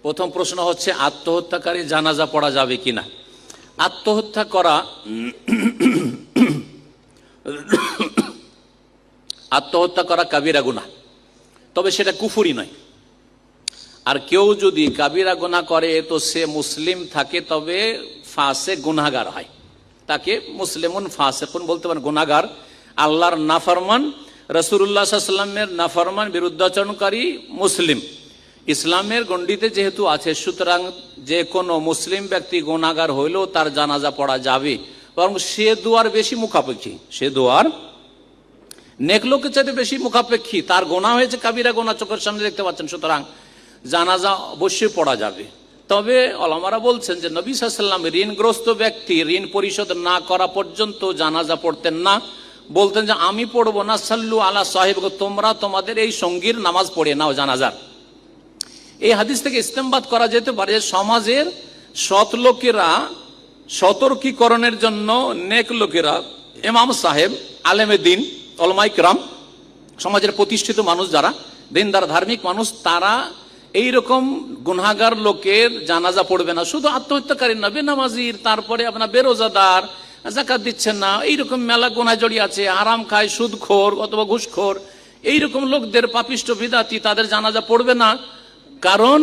প্রথম প্রশ্ন হচ্ছে আত্মহত্যাকারী জানাজা পড়া যাবে কিনা। আত্মহত্যা করা আত্মহত্যা করা কাবিরা গুনাহ, তবে সেটা কুফরি নয়। আর কেউ যদি কাবিরা গুনাহ করে তো সে মুসলিম থাকে, তবে ফাসেক গুনাহগার হয়। তাকে মুসলিমুন ফাসিকুন বলতে পারেন, গুনাহগার, আল্লাহর নাফরমান, রাসূলুল্লাহ সাল্লাল্লাহু আলাইহি ওয়াসাল্লামের নাফরমান, বিরুদ্ধাচরণকারী মুসলিম। ইসলামের গণ্ডিতে যেহেতু আছে, সুতরাং যে কোনো মুসলিম ব্যক্তি গুনাহগার হইলেও তার জানাজা পড়া যাবে, বরং সে দুয়ার বেশি মুখাপেক্ষী, সে দুয়ার নেক লোকের চাইতে বেশি মুখাপেক্ষী। তার গুনাহ হয়েছে কাবিরা গুনাহ, চোখের সামনে দেখতে পাচ্ছেন, সুতরাং জানাজা অবশ্যই পড়া যাবে। তবে ওলামারা বলছেন যে নবী সাল্লাল্লাহু আলাইহি ওয়াসাল্লাম ঋণগ্রস্ত ব্যক্তি ঋণ পরিশোধ না করা পর্যন্ত জানাজা পড়তেন না। বলতেন যে আমি পড়বো না, সাল্লু আলা সাহিবকুম, তোমরা তোমাদের এই সঙ্গীর নামাজ পড়ে নাও জানাজার। এই হাদিস থেকে ইস্তেমবাদ করা যেতে পারে যে সমাজের সৎ লোকেরা সতর্কীকরণের জন্য নেক লোকেরা, ইমাম সাহেব, আলেমে দ্বীন, উলামায়ে কিরাম, সমাজের প্রতিষ্ঠিত মানুষ যারা দিনদার ধার্মিক মানুষ, তারা এইরকম গুনাহগার লোকের জানাজা পড়বে না। শুধু আত্মহত্যাকারী না, বেনামাজির, তারপরে আপনার বেরোজাদার, যাকাত দিচ্ছেন না, এইরকম মেলা গুনাহ জড়িয়ে আছে, আরাম খায়, সুদখোর অথবা ঘুষখোর, এইরকম লোকদের, পাপিষ্ট বিদাতি, তাদের জানাজা পড়বে না। কারণ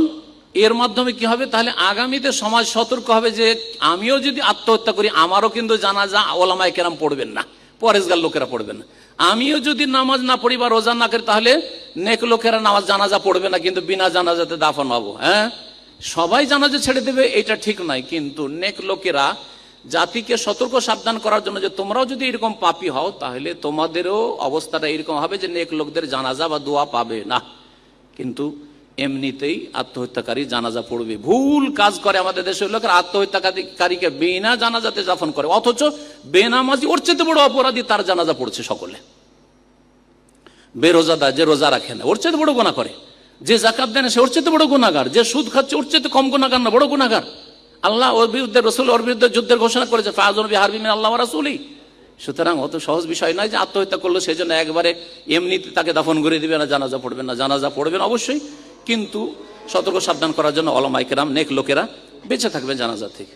এর মাধ্যমে কি হবে, তাহলে আগামীতে সমাজ সতর্ক হবে যে আমিও যদি আত্মহত্যা করি আমারও কিন্তু জানাজা ওলামায়ে কেরাম পড়বেন না, পরেজগার লোকেরা পড়বেন না। আমিও যদি নামাজ না পড়ি বা রোজা না করি, তাহলে নেক লোকেরা নামাজ জানাজা পড়বে না, কিন্তু বিনা জানাজাতে দাফন হবো। হ্যাঁ, সবাই জানাজা ছেড়ে দেবে, এটা ঠিক নয়। কিন্তু নেক লোকেরা জাতিকে সতর্ক সাবধান করার জন্য যে তোমরাও যদি এরকম পাপী হও, তাহলে তোমাদেরও অবস্থাটা এরকম হবে যে নেক লোকদের জানাজা বা দোয়া পাবে না। কিন্তু এমনিতেই আত্মহত্যাকারী জানাজা পড়বে। ভুল কাজ করে আমাদের দেশের লোকের, আত্মহত্যাকারীকে বিনা জানাজাতে দাফন করে, অথচ বেনামাজি, ওর চেয়ে বড় অপরাধী, তার জানাজা পড়ছে সকলে। বেরোজাদার, যে রোজা রাখে না, ওর চেয়ে বড় গুনাহ করে। যে যাকাত দেয় না, সে ওর চেয়ে বড় গুনাহগার। যে সুদ খাচ্ছে, ওর চেয়ে কম গুনাহগার না, বড় গুনাহগার। আল্লাহ ওর বিরুদ্ধে, রাসূল ওর বিরুদ্ধে যুদ্ধের ঘোষণা করেছে, ফাযুন বিহারবিন মিন আল্লাহ ওয়া রাসূলি। সুতরাং অত সহজ বিষয় নয় যে আত্মহত্যা করলো সেই জন্য একবারে এমনিতে তাকে দাফন করে দিবে না, জানাজা পড়বেন না। জানাজা পড়বেন অবশ্যই, কিন্তু সতর্ক সাবধান করার জন্য উলামায়ে কেরাম, নেক লোকেরা বেঁচে থাকবেন জানাজা থেকে।